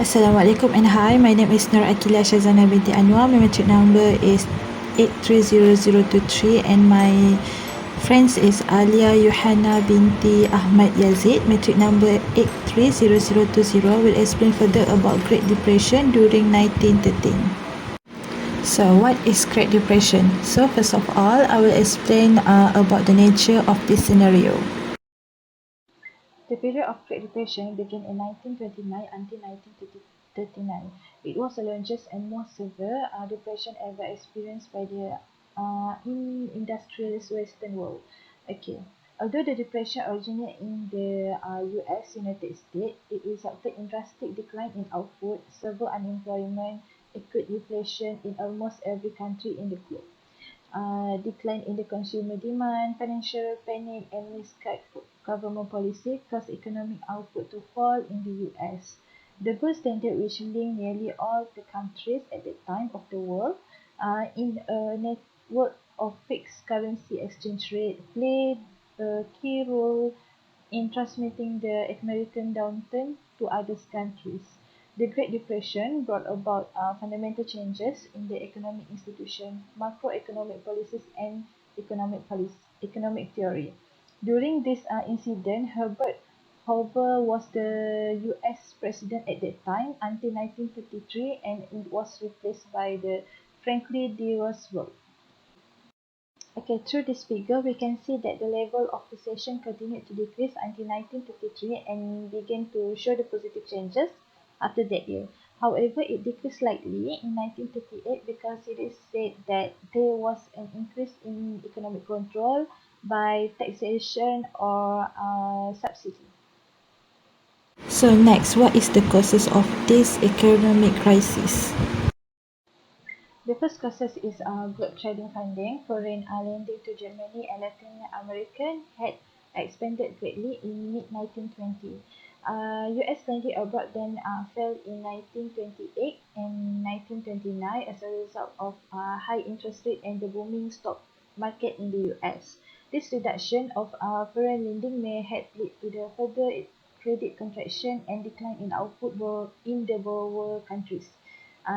Assalamualaikum and hi, my name is Aqilla Shazana Binti Anuar. My metric number is 830023 and my friends is Alia, Yuhana, Binti, Ahmad, Yazid. Metric number 830020 will explain further about Great Depression during 1913. So what is Great Depression? So first of all, I will explain about the nature of this scenario. The period of Great Depression began in 1929 until 1939. It was the largest and most severe depression ever experienced by the industrialist Western world. Okay. Although the depression originated in the US, United States, it resulted in drastic decline in output, severe unemployment, acute inflation in almost every country in the globe. Decline in the consumer demand, financial panic, and misguided government policy caused economic output to fall in the US. The gold standard, which linked nearly all the countries at the time of the world in a network of fixed currency exchange rate, played a key role in transmitting the American downturn to other countries. The Great Depression brought about fundamental changes in the economic institution, macroeconomic policies, and economic theory. During this incident, Herbert Hoover was the U.S. president at that time until 1953, and it was replaced by the Franklin D. Roosevelt. Okay, through this figure, we can see that the level of recession continued to decrease until 1953 and began to show the positive changes after that year. However, it decreased slightly in 1938 because it is said that there was an increase in economic control by taxation or subsidy. So next, what is the causes of this economic crisis? The first causes is globe trading funding. Foreign lending to Germany and Latin America had expanded greatly in mid-1920. US lending abroad then fell in 1928 and 1929 as a result of high interest rate and the booming stock market in the US. This reduction of foreign lending may have led to the further credit contraction and decline in output in the borrower countries.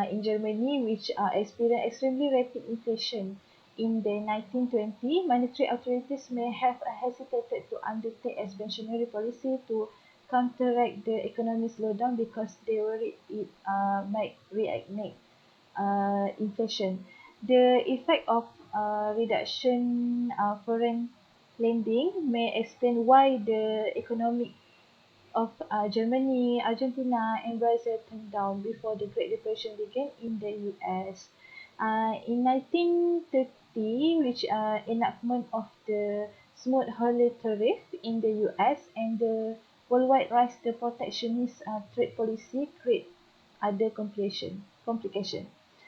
In Germany, which experienced extremely rapid inflation in the 1920s, monetary authorities may have hesitated to undertake expansionary policy to counteract the economic slowdown because they worried it might reignite inflation. The effect of reduction foreign lending may explain why the economic of Germany, Argentina, and Brazil turned down before the Great Depression began in the US. In 1930, which enactment of the smooth hurley tariff in the US and the worldwide rise the protectionist trade policy create other complication.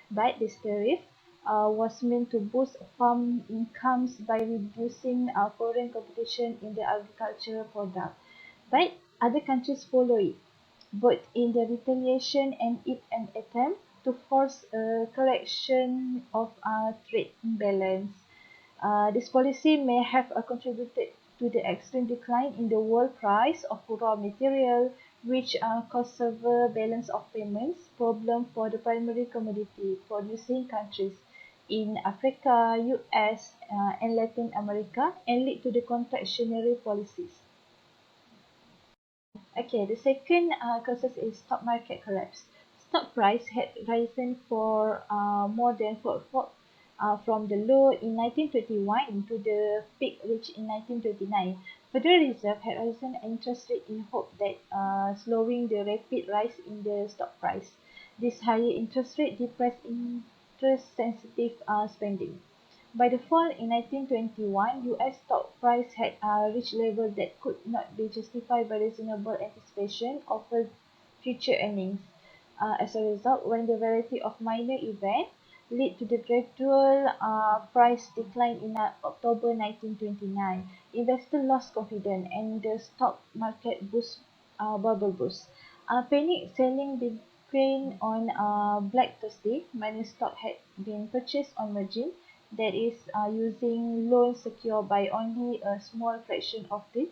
But this tariff was meant to boost farm incomes by reducing foreign competition in the agricultural product. But other countries follow it, both in the retaliation and in an attempt to force a correction of trade imbalance. This policy may have contributed to the extreme decline in the world price of raw material, which caused severe balance of payments problem for the primary commodity producing countries in Africa, US, and Latin America, and lead to the contractionary policies. Okay, the second causes is stock market collapse. Stock price had risen for more than four from the low in 1921 to the peak reached in 1929. Federal Reserve had risen interest rate in hope that slowing the rapid rise in the stock price. This higher interest rate depressed interest-sensitive spending. By the fall in 1921, US stock price had reached levels that could not be justified by reasonable anticipation of future earnings. As a result, when the variety of minor events led to the gradual price decline in October 1929, investors lost confidence and the stock market bubble burst. Panic selling began on Black Thursday. Many stocks had been purchased on margin, that is using loans secured by only a small fraction of the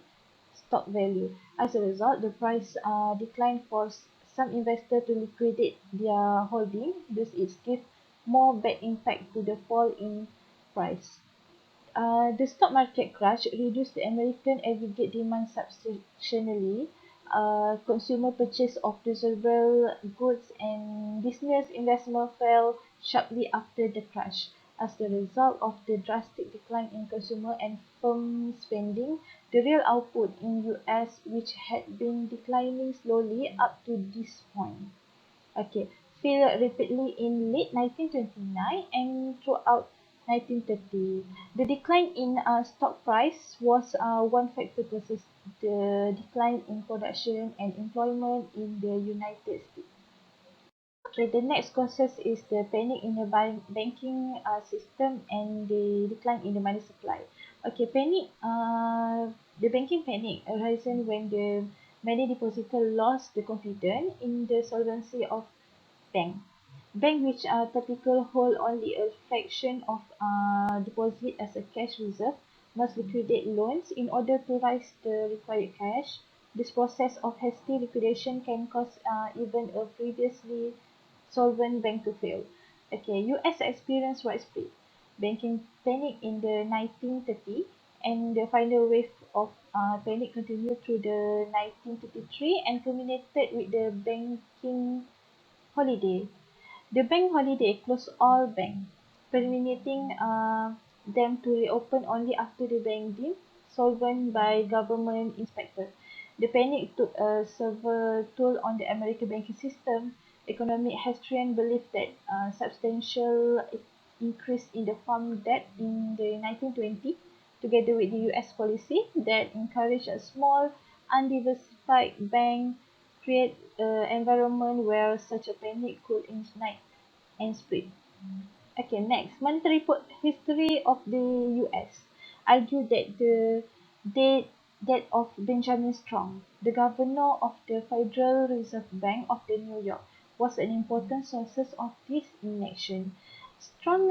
stock value. As a result, the price declined for some investors to liquidate their holding. Thus, it gives more back impact to the fall in price. The stock market crash reduced the American aggregate demand substantially. Consumer purchase of durable goods and business investment fell sharply after the crash. As a result of the drastic decline in consumer and firm spending, the real output in US, which had been declining slowly up to this point, okay, fell rapidly in late 1929 and throughout 1930. The decline in stock price was one factor causes the decline in production and employment in the United States. Okay, the next causes is the panic in the banking system and the decline in the money supply. Okay, the banking panic arisen when the many depositors lost the confidence in the solvency of bank. Bank which are typical hold only a fraction of deposit as a cash reserve must liquidate loans in order to raise the required cash. This process of hasty liquidation can cause even a previously solvent bank to fail. Okay, US experienced widespread banking panic in the 1930s and the final wave of panic continued through the 1933 and culminated with the banking holiday. The bank holiday closed all banks, permitting them to reopen only after the bank deemed solvent by government inspector. The panic took a severe toll on the American banking system. Economic historians believe that substantial increase in the farm debt in the 1920s, together with the U.S. policy that encouraged a small, undiversified bank, create an environment where such a panic could ignite and spread. Okay, next, monetary history of the U.S. argue that the death of Benjamin Strong, the governor of the Federal Reserve Bank of the New York, was an important source of this inaction. Strong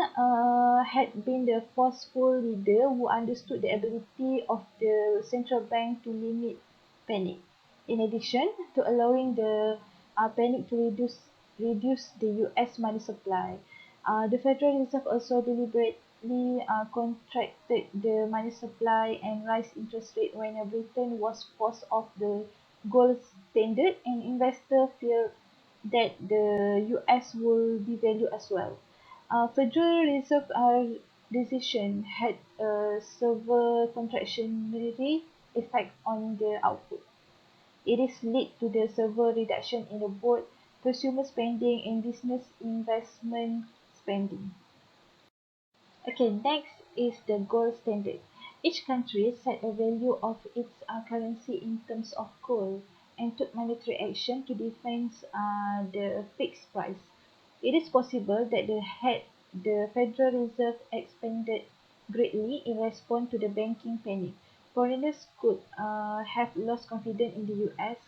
had been the forceful leader who understood the ability of the central bank to limit panic. In addition to allowing the panic to reduce the U.S. money supply, the Federal Reserve also deliberately contracted the money supply and raised interest rate when Britain was forced off the gold standard and investors feared that the US will devalue as well. Federal Reserve decision had a severe contractionary effect on the output. It is led to the severe reduction in both consumer spending and business investment spending. Okay, next is the gold standard. Each country set a value of its currency in terms of gold and took monetary action to defend the fixed price. It is possible that the Federal Reserve expanded greatly in response to the banking panic. Foreigners could have lost confidence in the U.S.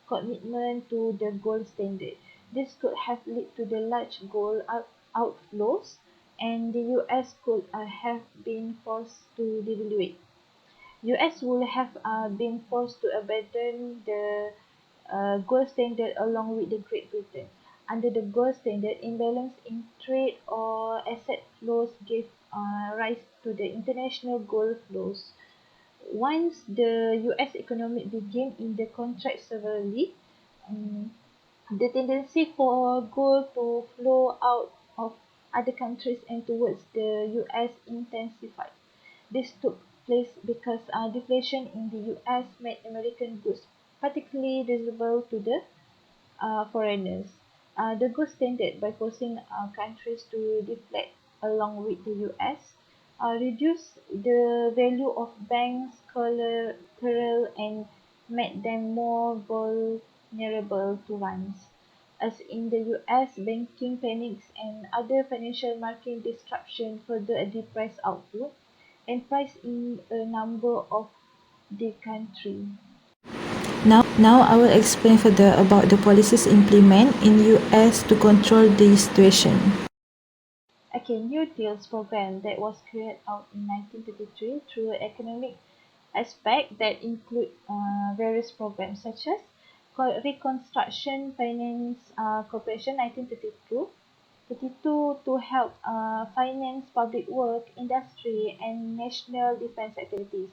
commitment to the gold standard. This could have led to the large gold outflows and the US could have been forced to devaluate. US would have been forced to abandon the gold standard along with the Great Britain. Under the gold standard, imbalance in trade or asset flows gave rise to the international gold flows. Once the US economy began in the contract severely, um, the tendency for gold to flow out of other countries and towards the US intensified. This took place because deflation in the US made American goods particularly visible to the foreigners. The gold standard, by forcing countries to deflate along with the US, reduced the value of banks' collateral and made them more vulnerable to runs. As in the US, banking panics and other financial market disruption further depressed output and price in a number of the country. Now I will explain further about the policies implemented in US to control the situation. Okay, New Deals program that was carried out in 1933 through economic aspect that include various programs such as Reconstruction Finance Corporation 1932 to help finance public work, industry, and national defense activities.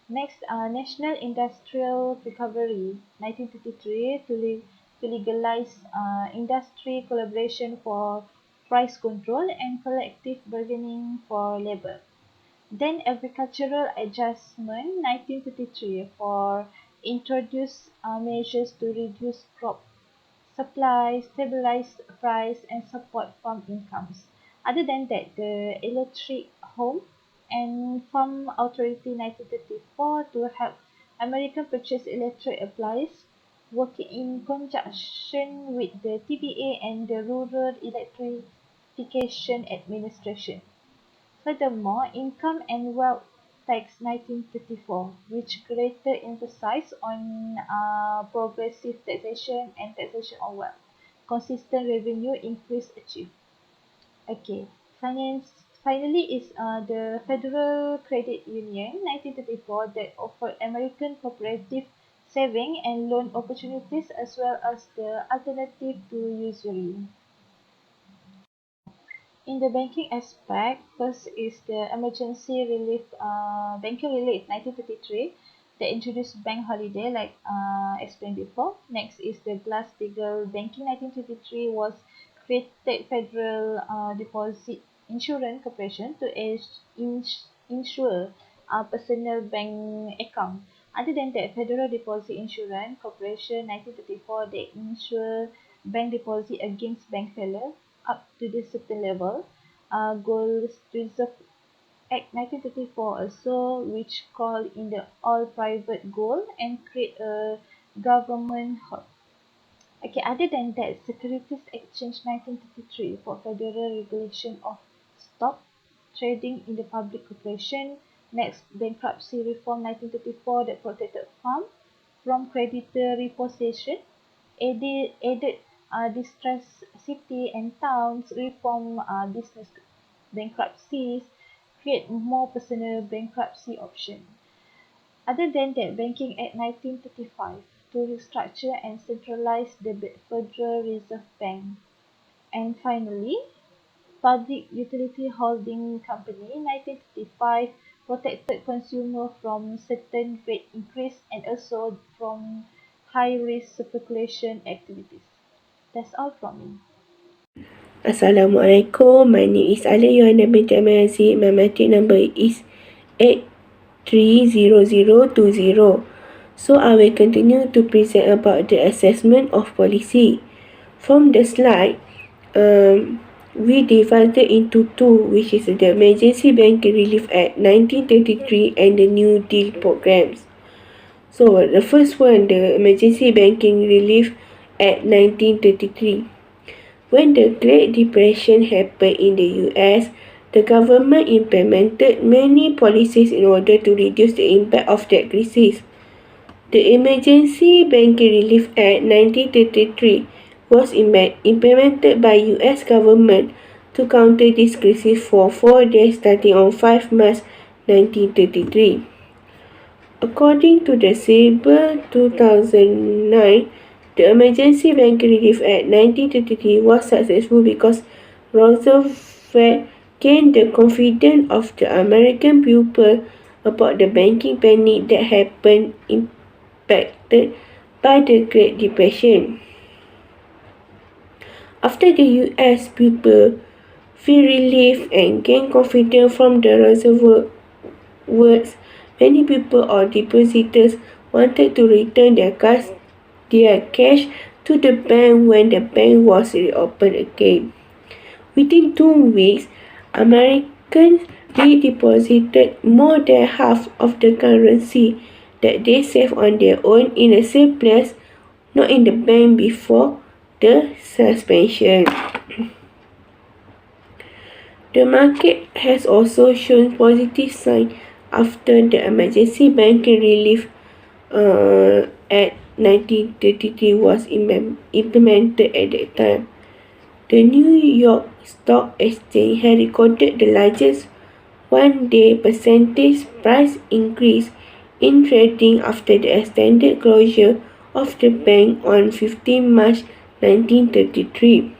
Next, National Industrial Recovery 1933 to legalize industry collaboration for price control and collective bargaining for labor. Then Agricultural Adjustment 1933 for introduce measures to reduce crop supply, stabilize price, and support farm incomes. Other than that, the Electric Home and Farm Authority 1934 to help American purchase electric appliances, working in conjunction with the TBA and the Rural Electrification Administration. Furthermore, Income and Wealth Tax 1934, which greater emphasis on progressive taxation and taxation on wealth. Consistent revenue increase achieved. Okay, finally is the Federal Credit Union 1934 that offered American cooperative saving and loan opportunities as well as the alternative to usury. In the banking aspect, first is the emergency relief, banking relief 1933 that introduced bank holiday like explained before. Next is the Glass-Steagall Banking 1933 was created Federal Deposit Insurance Corporation to insure personal bank account. Other than that, Federal Deposit Insurance Corporation 1934 they insure bank deposit against bank failure up to the certain level. Gold Reserve Act 1934 also, which call in the all private gold and create a government hold. Okay, other than that, Securities Exchange 1933 for federal regulation of stock trading in the public corporation. Next, Bankruptcy Reform 1934 that protected farm from creditor repossession, aided distressed city and towns, reform business bankruptcies, create more personal bankruptcy option. Other than that, Banking Act 1935 to restructure and centralize the Federal Reserve Bank. And finally, Public Utility Holding Company 1935 protected consumer from certain rate increase and also from high risk speculation activities. That's all from me. Assalamualaikum. My name is Alia Yuhana Binti Yazid. My matric number is 830020. So I will continue to present about the assessment of policy. From the slide, we divided into two, which is the Emergency Banking Relief Act 1933 and the New Deal programs. So the first one, the Emergency Banking Relief Act 1933. When the Great Depression happened in the US, the government implemented many policies in order to reduce the impact of that crisis. The Emergency Banking Relief Act 1933 was implemented by US government to counter this crisis for 4 days starting on 5 March 1933. According to the Sabre 2009, the Emergency Banking Relief Act 1933 was successful because Roosevelt gained the confidence of the American people about the banking panic that happened impacted by the Great Depression. After the US people feel relief and gain confidence from the Roosevelt words, many people or depositors wanted to return their cash to the bank when the bank was reopened again. Within 2 weeks, Americans redeposited more than half of the currency that they saved on their own in a safe place, not in the bank before the suspension. The market has also shown positive signs after the Emergency Banking Relief Act 1933 was implemented at that time. The New York Stock Exchange had recorded the largest one-day percentage price increase in trading after the extended closure of the bank on 15 March 1933.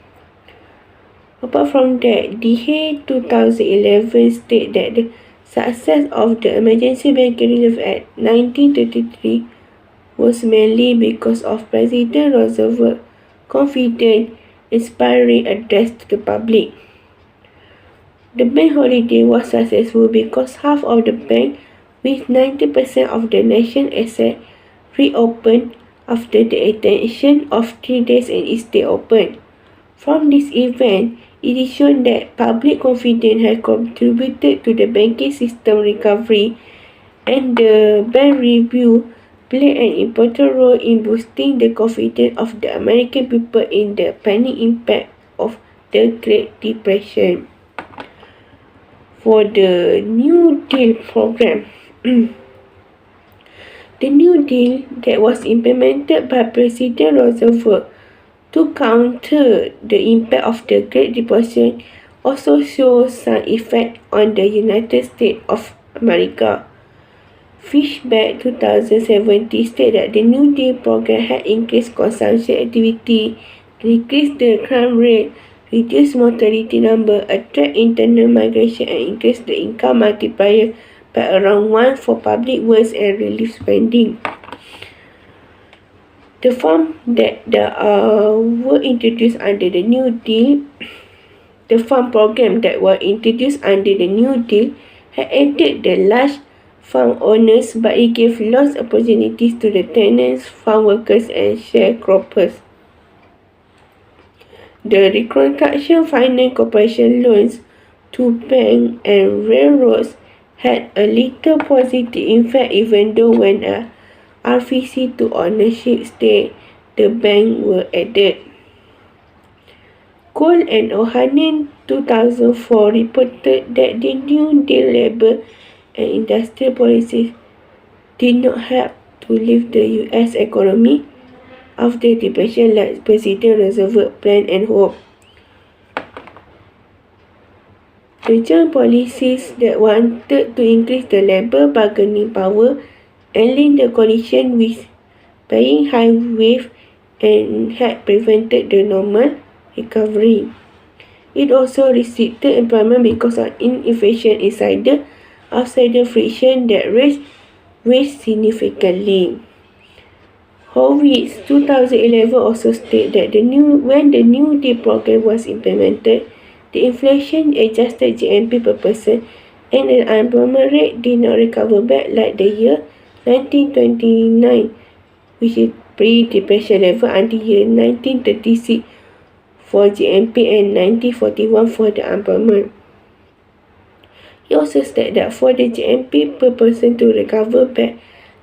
Apart from that, DHA 2011 stated that the success of the emergency banking relief act 1933 was mainly because of President Roosevelt's confident, inspiring address to the public. The bank holiday was successful because half of the bank, with 90% of the nation's assets, reopened after the extension of 3 days and it stayed open. From this event, it is shown that public confidence has contributed to the banking system recovery, and the bank review played an important role in boosting the confidence of the American people in the panic impact of the Great Depression. For the New Deal program, the New Deal that was implemented by President Roosevelt to counter the impact of the Great Depression also shows some effect on the United States of America. Fishback 2017 stated that the New Deal program had increased consumption activity, decreased the crime rate, reduced mortality number, attract internal migration, and increased the income multiplier by around 1 for public works and relief spending. The farm that were introduced under the New Deal, the farm program that were introduced under the New Deal had aided the large farm owners, but it gave lost opportunities to the tenants, farm workers, and sharecroppers. The Reconstruction Finance Corporation loans to banks and railroads had a little positive effect, even though when a RFC to ownership state, the bank were added. Cole and Yuhana 2004 reported that the New Deal labor and industrial policies did not help to lift the U.S. economy after the depression like President Roosevelt planned and hoped. The joint policies that wanted to increase the labor bargaining power and link the coalition with paying high wage and had prevented the normal recovery. It also restricted employment because of inefficient outsider friction that raised wage significantly. Horowitz 2011 also stated that when the New Deal program was implemented, the inflation-adjusted GNP per person and the unemployment rate did not recover back like the year 1929, which is pre-depression level, until year 1936 for GNP and 1941 for the unemployment. He also stated that for the GNP per person to recover back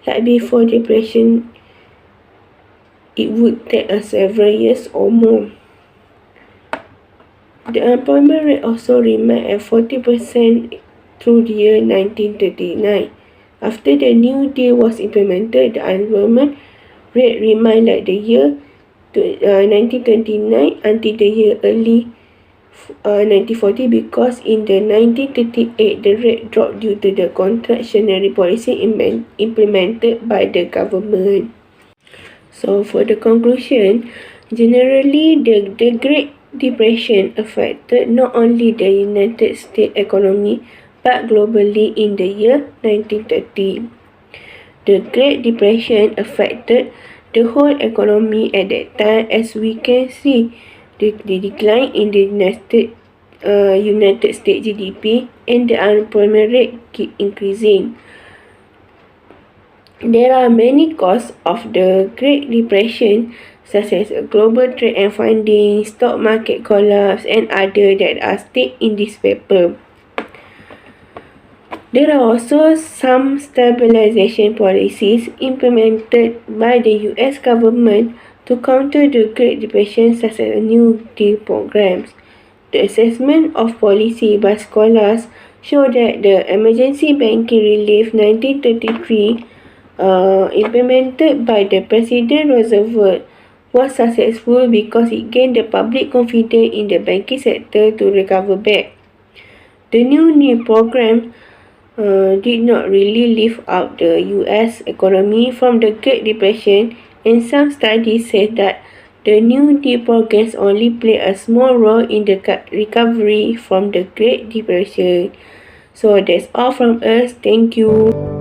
like before depression, it would take us several years or more. The unemployment rate also remained at 40% through the year 1939. After the New Deal was implemented, the unemployment rate remained like the year 1929 until the year early 1940, because in the 1938 the rate dropped due to the contractionary policy implemented by the government. So for the conclusion, generally the Great Depression affected not only the United States economy but globally in the year 1930. The Great Depression affected the whole economy at that time, as we can see the decline in the United States GDP and the unemployment rate keep increasing. There are many causes of the Great Depression, such as global trade and funding, stock market collapse, and others that are stated in this paper. There are also some stabilization policies implemented by the U.S. government to counter the Great Depression, such as New Deal programs. The assessment of policy by scholars show that the emergency banking relief 1933 implemented by the President Roosevelt was successful because it gained the public confidence in the banking sector to recover back. The New Deal program did not really lift up the U.S. economy from the Great Depression, And some studies say that the new deep programs only play a small role in the recovery from the Great Depression. So that's all from us. Thank you.